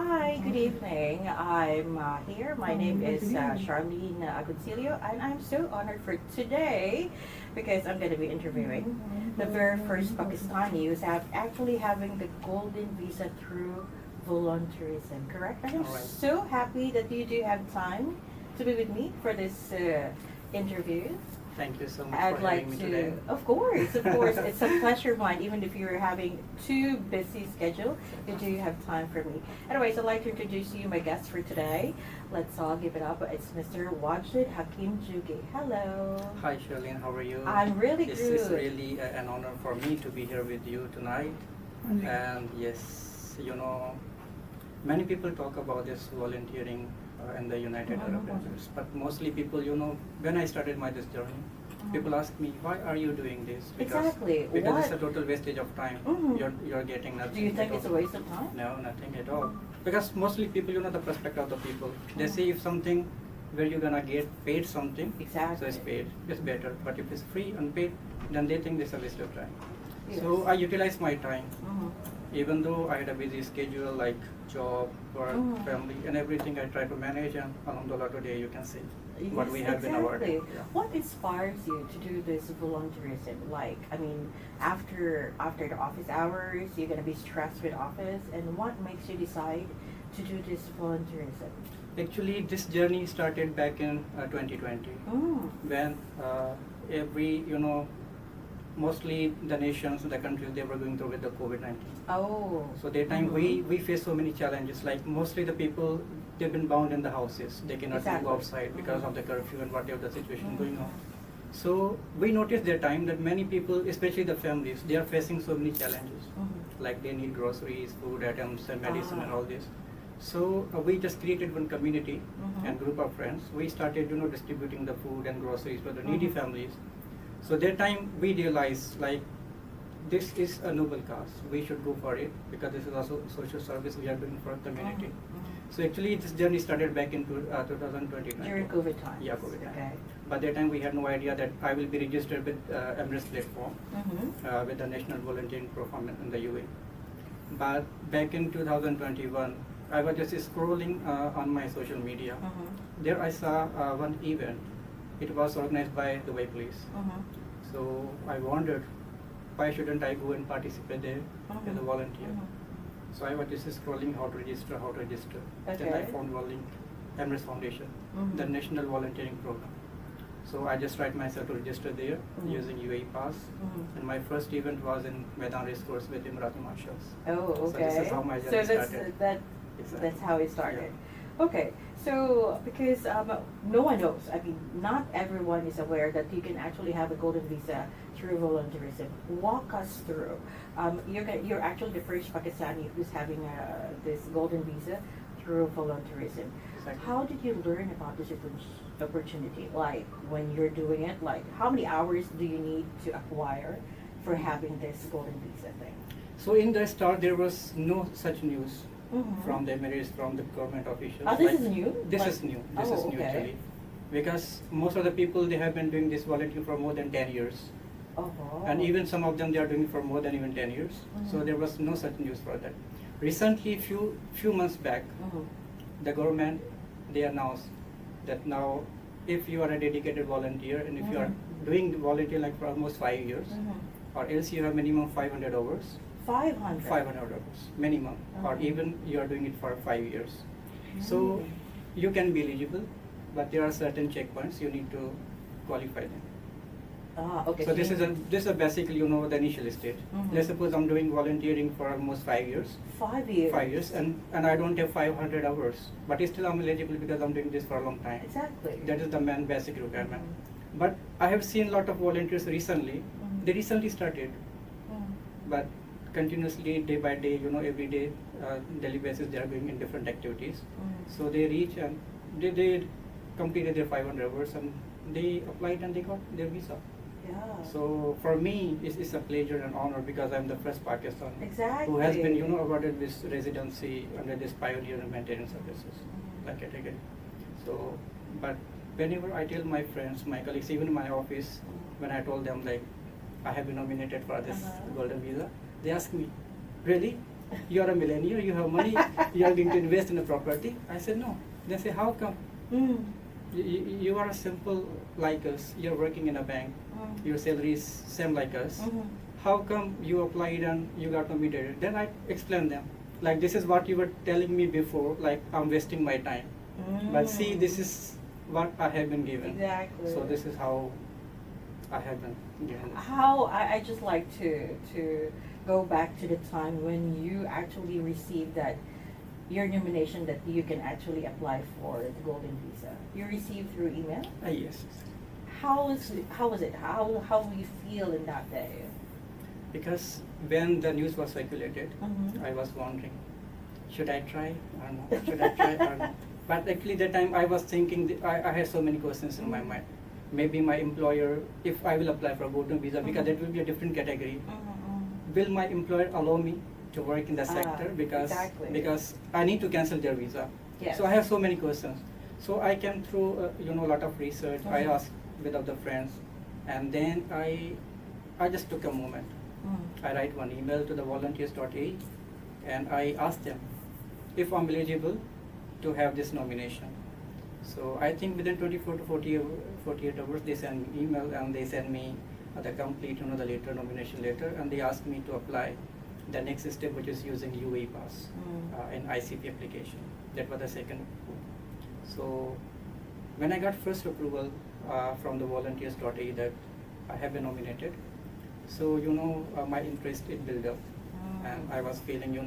Hi, good evening. I'm here. My name is Charlene Agoncillo, and I'm so honored for today because I'm going to be interviewing the very first Pakistani who's actually having the Golden Visa through Volunteerism, correct? I'm All right. so happy that you do have time to be with me for this interview. Thank you so much I'd for like having me to, today. of course, it's a pleasure of mine, even if you're having too busy schedule, you do have time for me. Anyways, I'd like to introduce you my guest for today. Let's all give it up. It's Mr. Wajid Hakim Jogi. Hello. Hi, Charlene. How are you? I'm really This good. is really an honor for me to be here with you tonight. And yes, many people talk about this volunteering in the United Arab Emirates, but mostly people, when I started this journey, people ask me, why are you doing this? Exactly. Because What? it's a total wastage of time. Mhm. You're getting nothing. Do you think at it's a all. waste of time? No, nothing at all. Because mostly people, the perspective of the people. They say if something where you're gonna get paid something, so Exactly. it's paid, it's better. But if it's free, unpaid, then they think it's a waste of time. So Yes. I utilize my time, Mhm. even though I had a busy schedule like job, work, Mhm. family, and everything. I try to manage, and alhamdulillah, today you can see what Yes, we have in our exactly. yeah. What inspires you to do this volunteerism? Like, I mean, after the office hours, you're gonna be stressed with office, and what makes you decide to do this volunteerism? Actually, this journey started back in 2020 Mm. when every mostly the nations, the countries, they were going through with the COVID-19. Oh. So that time we face so many challenges. Like mostly the people, they've been bound in the houses. They cannot Exactly. go outside because of the curfew and whatever the situation going on. Mhm. So we noticed that time that many people, especially the families, they are facing so many challenges. Mhm. Like they need groceries, food items, and medicine and Ah. all this. So we just created one community Mhm. and group of friends. We started, distributing the food and groceries for the needy Mhm. families. So that time we realized like this is a noble cause. We should go for it because this is also social service we are doing for the community. Mhm. So actually this journey started back in 2020. During COVID times. Yeah, COVID time. Okay. By that time we had no idea that I will be registered with Emirates platform Mhm. with the National Volunteering Program in the UAE. But back in 2021, I was just scrolling on my social media. Mhm. There I saw one event. It was organized by the Dubai Police. Mhm. So I wondered, why shouldn't I go and participate there as a volunteer? Mhm. So I was just scrolling how to register. Then I Okay. found one link, Emirates Foundation, Mhm. the National Volunteering Program. So I just tried myself to register there Mhm. using UAE Pass. Mhm. And my first event was in Maidan Race Course with Emirati Marshals. Oh, So okay. this is how my So journey that's started. Exactly. that's how it started. Okay, so because no one knows, I mean, not everyone is aware that you can actually have a golden visa through volunteerism. Walk us through. You're actually the first Pakistani who's having this golden visa through volunteerism. Exactly. How did you learn about this opportunity? Like when you're doing it, like how many hours do you need to acquire for having this golden visa thing? So in the start, there was no such news Mhm. from the Emirates, from the government officials. Oh, this Like, is new? This Like- is new. This Oh, is new okay. actually, because most of the people they have been doing this volunteering for more than 10 years, Oh. and even some of them they are doing it for more than even 10 years. So Mhm. there was no such news for that. Recently, few months back, Mhm. the government they announced that now, if you are a dedicated volunteer and if you are Mhm. doing volunteer like for almost 5 years, Mhm. or else you have minimum 500 hours. 500. 500 hours minimum, or Mhm. even you are doing it for 5 years. So Mm. you can be eligible, but there are certain checkpoints you need to qualify them. Ah, okay. So this is basically the initial stage. Mhm. Let's suppose I'm doing volunteering for almost 5 years. 5 years. 5 years, and I don't have 500 hours, but still I'm eligible because I'm doing this for a long time. Exactly. That is the main basic requirement. Mhm. But I have seen a lot of volunteers recently. Mhm. They recently started, Mhm. but continuously day by day, every day, daily basis, they are going in different activities. Mhm. So they reach and they completed their 500 hours and they applied and they got their visa. Yeah. So for me, it's a pleasure and honor because I'm the first Pakistani Exactly. who has been, awarded this residency under this Pioneer Humanitarian Services Mhm. category. So, but whenever I tell my friends, my colleagues, even in my office, when I told them like I have been nominated for this Uh-huh. golden visa, they ask me, really? You are a millionaire, you have money, you are going to invest in a property. I said, no. They say, how come? Mm. You are a simple like us, you're working in a bank, your salary is same like us. How come you applied and you got nominated? Then I explained them, like this is what you were telling me before, like I'm wasting my time. But see, this is what I have been given. Exactly. So this is how I have been given. How I just like to go back to the time when you actually received that your nomination that you can actually apply for the Golden Visa. You received through email? Yes. How was it? How do you feel in that day? Because when the news was circulated, Mhm. I was wondering, should I try or not? Should I try or not? But actually that time I was thinking, I had so many questions in my mind. Maybe my employer, if I will apply for a Golden Visa, because that will be a different category, will my employer allow me to work in the sector? Because exactly. because I need to cancel their visa. Yes. So I have so many questions. So I came through a lot of research. I asked with other friends, and then I just took a moment. I write one email to the volunteers.ae, and I asked them if I'm eligible to have this nomination. So I think within 24 to 48 hours they send me email, and they send me the complete the letter, nomination letter, and they asked me to apply the next step, which is using UAE pass in ICP application. That was the second. So when I got first approval from the volunteers.ae that I have been nominated, so my interest it built up, and I was feeling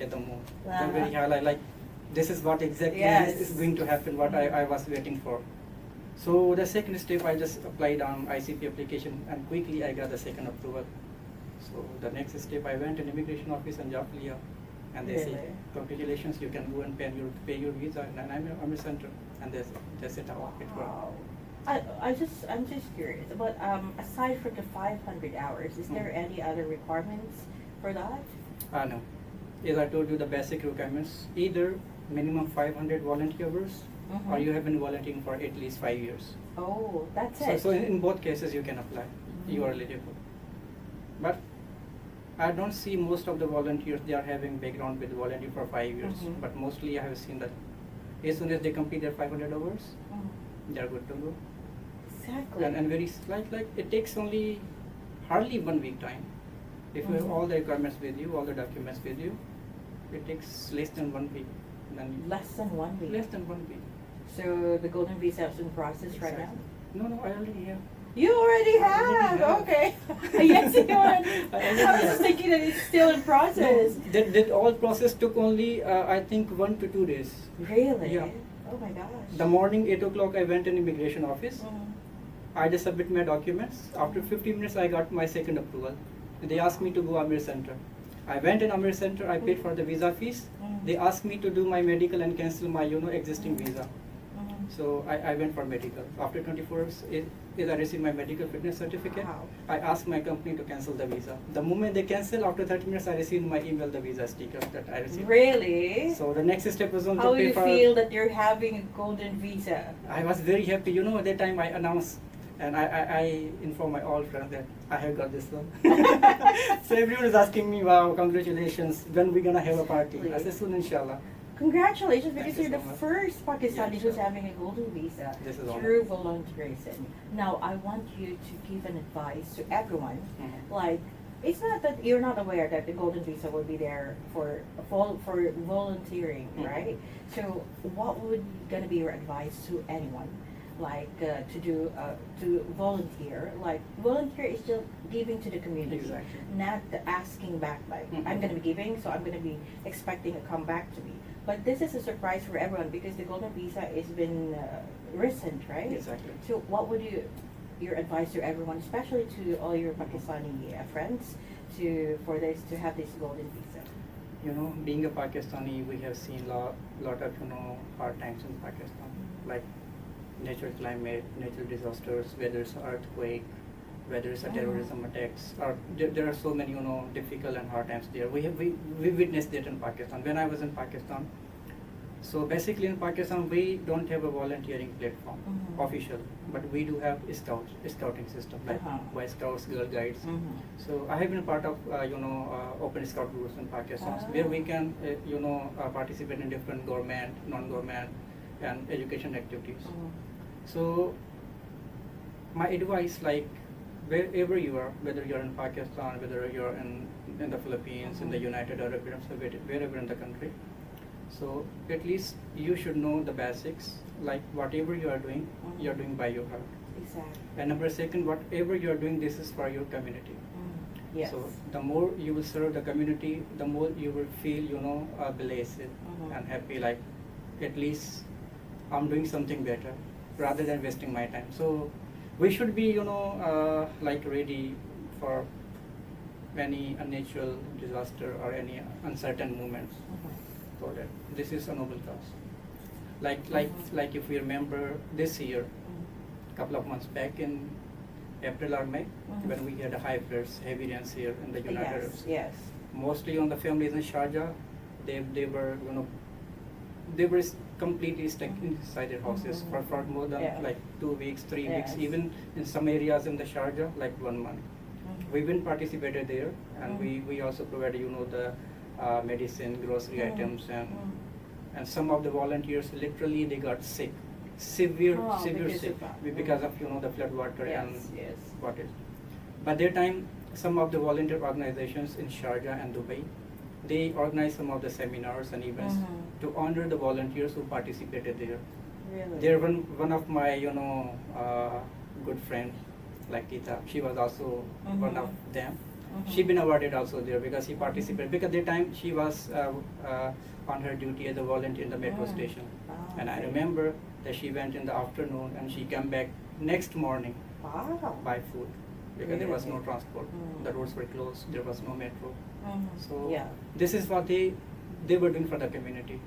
at the moon. I'm very high, like this is what exactly is going to happen, what I was waiting for. So the second step, I just applied on ICP application, and quickly I got the second approval. So the next step, I went to immigration office in Jaflia, and they say, congratulations, you can go and pay your visa, and I'm a center, and that's it how it worked. I'm just curious, but aside from the 500 hours, is there any other requirements for that? No. As I told you, the basic requirements, either minimum 500 volunteer hours, or you have been volunteering for at least 5 years. Oh, that's it. So in both cases you can apply. You are eligible. But I don't see most of the volunteers, they are having background with volunteer for 5 years. But mostly I have seen that as soon as they complete their 500 hours, they are good to go. Exactly. And very like it takes only hardly 1 week time. If you have all the requirements with you, all the documents with you, it takes less than 1 week. Less than 1 week? Less than 1 week. So the Golden Visa is in process right now? No, I already have. You already have? Okay. Yes, you are. I was just thinking that it's still in process. No, that all process took only, I think, 1 to 2 days. Really? Yeah. Oh my gosh. The morning, 8 o'clock, I went in immigration office. I just submit my documents. After 15 minutes, I got my second approval. They asked me to go Amir Center. I went in Amir Center, I paid for the visa fees. They asked me to do my medical and cancel my existing visa. So I went for medical. After 24 hours, I received my medical fitness certificate. Wow. I asked my company to cancel the visa. The moment they cancel, after 30 minutes, I received my email, the visa sticker that I received. Really? So the next step was on How to do pay you for. feel that you're having a Golden Visa? I was very happy. At that time I announced, and I informed my all friends that I have got this one. So everyone is asking me, wow, congratulations, when we gonna have a party? I said, soon inshallah. Congratulations, because Thank you you're so the much. first Pakistani Yeah, who's sure. having a Golden Visa This is through volunteerism. Now, I want you to give an advice to everyone. Like, it's not that you're not aware that the Golden Visa will be there for volunteering, right? So, what would gonna be your advice to anyone? Like to volunteer. Like volunteer is still giving to the community, Exactly. not asking back. Like I'm gonna be giving, so I'm gonna be expecting a comeback to me. But this is a surprise for everyone because the Golden Visa has been recent, right? Exactly. So what would your advice to everyone, especially to all your Pakistani friends, to have this Golden Visa? Being a Pakistani, we have seen lot of hard times in Pakistan, like natural climate, natural disasters, whether it's earthquake, whether it's a terrorism attacks, or there are so many difficult and hard times there. We witnessed that in Pakistan. When I was in Pakistan, So basically in Pakistan we don't have a volunteering platform official, but we do have scouting system like Boy Scouts, Girl Guides. So I have been part of open scout groups in Pakistan where we can participate in different government, non-government, and education activities. So my advice, like wherever you are, whether you're in Pakistan, whether you're in the Philippines, in the United Arab Emirates, or wherever in the country, so at least you should know the basics, like whatever you are doing, you are doing by your heart. Exactly. And number second, whatever you are doing, this is for your community. Yes. So the more you will serve the community, the more you will feel, blessed and happy, like at least I'm doing something better rather than wasting my time. So we should be, like ready for any unnatural disaster or any uncertain moments. So that this is a noble cause. Like if we remember this year, couple of months back in April or May, when we had a high flares, heavy rains here in the United Arabs. Yes. Mostly on the families in Sharjah, they were they were completely stuck inside their houses for more than like 2 weeks, 3 weeks, even in some areas in the Sharjah, like 1 month. We even participated there, and we also provided the medicine, grocery items, and some of the volunteers literally they got sick, severe sick because of the flood water and what is. By that time, some of the volunteer organizations in Sharjah and Dubai, they organized some of the seminars and events to honor the volunteers who participated there. Really? They're one of my good friends, like Tita. She was also one of them. She been awarded also there because she participated. Because at the time she was on her duty as a volunteer in the metro station, and I remember that she went in the afternoon and she came back next morning by foot because there was no transport. The roads were closed. There was no metro. So this is what they were doing for the community.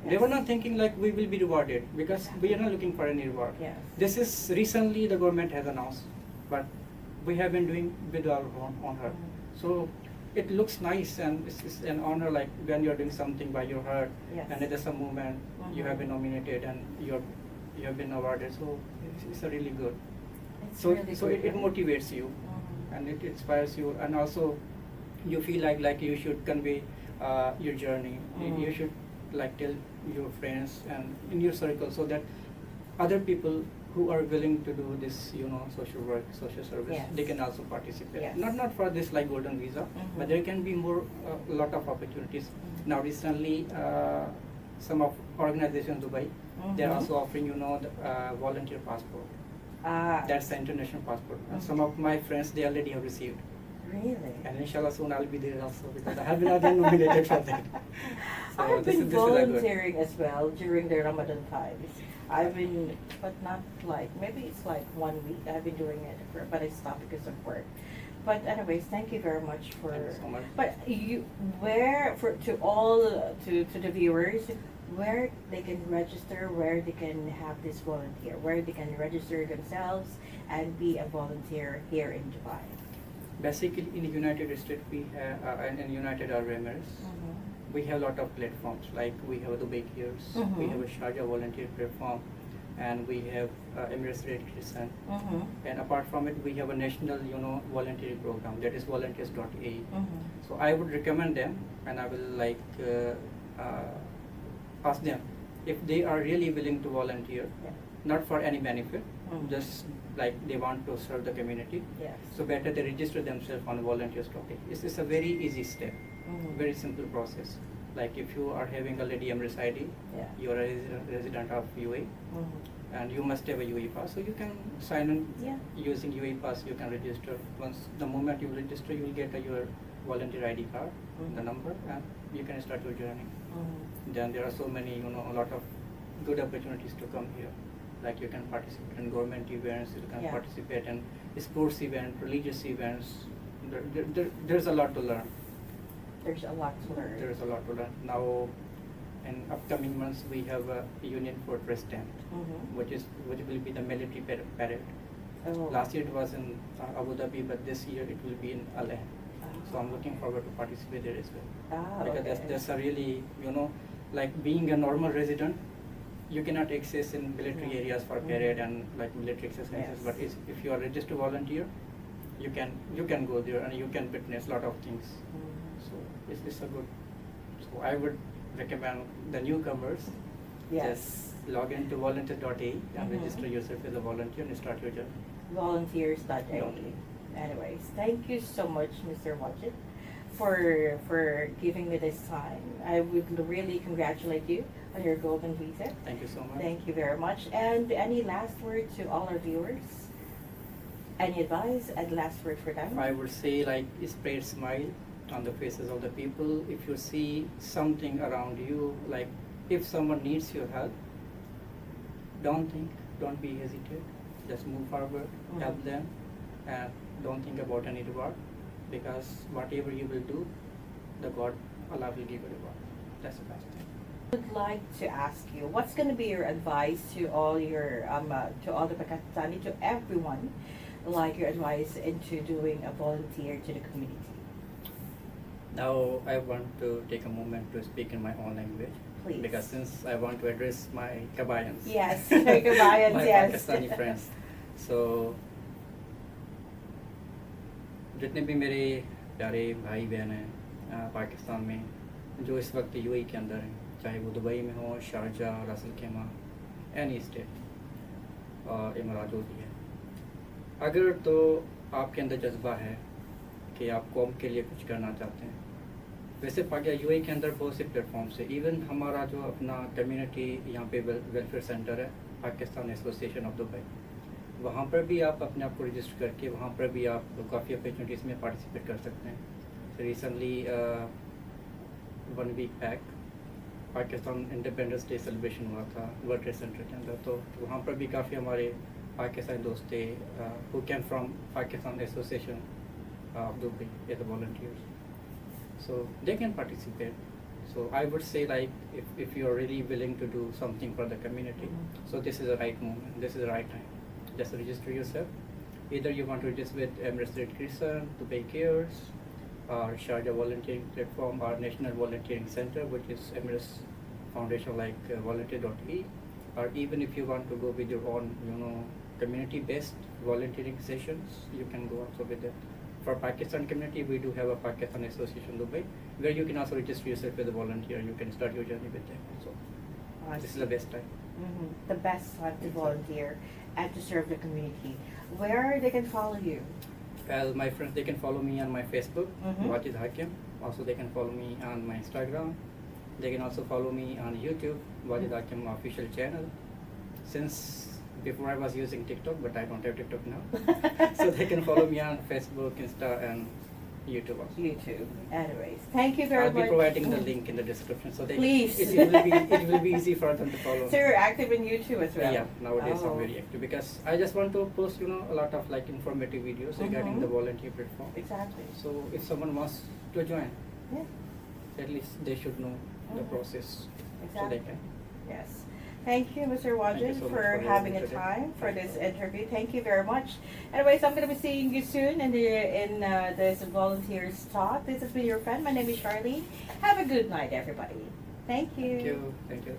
They were not thinking like we will be rewarded because we are not looking for any reward. This is recently the government has announced, but we have been doing with our own heart. So it looks nice and it's an honor, like when you're doing something by your heart, and it is a movement, you have been nominated and you have been awarded. So it's a really good. So it motivates you and it inspires you, and also you feel like you should convey your journey. You should like tell your friends and in your circle so that other people who are willing to do this, social work, social service, they can also participate. Not for this like golden visa, but there can be more, a lot of opportunities. Now recently, some of organizations in Dubai, they are also offering, the volunteer passport. That's the international passport. And some of my friends, they already have received. Really? And inshallah soon I'll be there also because I have been again nominated for that. So I've been volunteering as well during the Ramadan times. I've been, but not like, maybe it's like 1 week I've been doing it, but I stopped because of work. But anyways, thank you very much for. Thank you so much. But to the viewers, where they can register, where they can have this volunteer, where they can register themselves and be a volunteer here in Dubai. Basically, in the United States, we have, and in United Arab Emirates, we have a lot of platforms. Like we have Dubai Cares, we have a Sharjah volunteer platform, and we have Emirates Red Crescent. And apart from it, we have a national, volunteering program that is volunteers.ae. So I would recommend them, and I will like ask them if they are really willing to volunteer, not for any benefit, just like they want to serve the community. So better they register themselves on volunteers.ae. It's a very easy step, very simple process. Like if you are having already Emirates ID, you are a resident of UAE, and you must have a UAE pass, so you can sign in using UAE pass. You can register. Once the moment you register, you will get your volunteer ID card, the number, and you can start your journey. Then there are so many, a lot of good opportunities to come here. Like you can participate in government events, you can participate in sports events, religious events. There's a lot to learn. There's a lot to learn. There's a lot to learn. Now, in upcoming months, we have a Union Fortress 10, which will be the military parade. Last year it was in Abu Dhabi, but this year it will be in Al Ain. So I'm looking forward to participate there as well. Because that's a really, like being a normal resident, you cannot access in military Mhm. areas for parade and like military exercises. Yes. But if you are registered volunteer, you can go there and you can witness lot of things. So it's a good. So I would recommend the newcomers. Yes. Just log into volunteer.ae and Mhm. register yourself as a volunteer and start your journey. Volunteers.ae. Volunteer. Anyways, thank you so much, Mr. Wajid, for giving me this time. I would really congratulate you on your golden visa. Thank you so much. Thank you very much. And any last word to all our viewers? Any advice and last word for them? I would say like spread smile on the faces of the people. If you see something around you, like if someone needs your help, don't think, don't be hesitant. Just move forward, help Mhm. them, and don't think about any reward, because whatever you will do, the God, Allah will give you reward. That's the best thing. I would like to ask you, what's going to be your advice to all your to all the Pakistani, to everyone, like your advice into doing a volunteer to the community? Now I want to take a moment to speak in my own language. Please. Because since I want to address my Kabayans. Yes, your Kabayans, my yes. Pakistani friends. So जितने भी मेरे प्यारे भाई बहन हैं पाकिस्तान में जो इस वक्त यूएई के अंदर हैं, चाहे वो दुबई में हो, शारजा, रासल खेमा, एनी स्टेट और इमारात जो भी है, अगर तो आपके अंदर जज्बा है कि आप कौम के लिए कुछ करना चाहते हैं, वैसे यूएई के अंदर बहुत से प्लेटफॉर्म्स है। इवन हमारा जो अपना कम्युनिटी यहाँ पे वेलफेयर सेंटर है, पाकिस्तान एसोसिएशन ऑफ दुबई, वहाँ पर भी आप अपने आप को रजिस्टर करके वहाँ पर भी आप काफ़ी अपॉर्चुनिटीज़ में पार्टिसिपेट कर सकते हैं। Recently 1 week back Pakistan independence day celebration हुआ था वर्ल्ड ट्रेड सेंटर के अंदर, तो वहाँ पर भी काफ़ी हमारे पाकिस्तानी दोस्त थे who came from Pakistan association of Dubai as a volunteers, so they can participate. So I would say like if you are really willing to do something for the community, so this is the right moment, this is the right time. Just register yourself. Either you want to register with Emirates Red Crescent, Dubai Cares, or Sharjah Volunteering Platform, or National Volunteering Center, which is Emirates Foundation like volunteer.e, or even if you want to go with your own, community-based volunteering sessions, you can go also with that. For Pakistan community, we do have a Pakistan Association Dubai, where you can also register yourself as a volunteer. You can start your journey with them. So this is the best time. The best time to volunteer and to serve the community. Where they can follow you? Well, my friends, they can follow me on my Facebook, Mhm. Wajid Hakim. Also, they can follow me on my Instagram. They can also follow me on YouTube, Wajid Hakim official channel. Since before I was using TikTok, but I don't have TikTok now. So they can follow me on Facebook, Insta, and YouTube also. YouTube. Anyways, thank you very I'll much. be providing the link in the description, so they Please. it will be easy for them to follow. So you're active in YouTube as well? Yeah, nowadays Oh. I'm very active because I just want to post, a lot of like informative videos regarding the volunteer platform. Exactly. So if someone wants to join, Yeah. at least they should know the Mhm. process, so Exactly. they can. Yes. Thank you, Mr. Wajid, Thank you so much for for having a having me time for today. this interview. Thank you very much. Anyways, I'm going to be seeing you soon in this volunteers talk. This has been your friend. My name is Charlene. Have a good night, everybody. Thank you. Thank you. Thank you.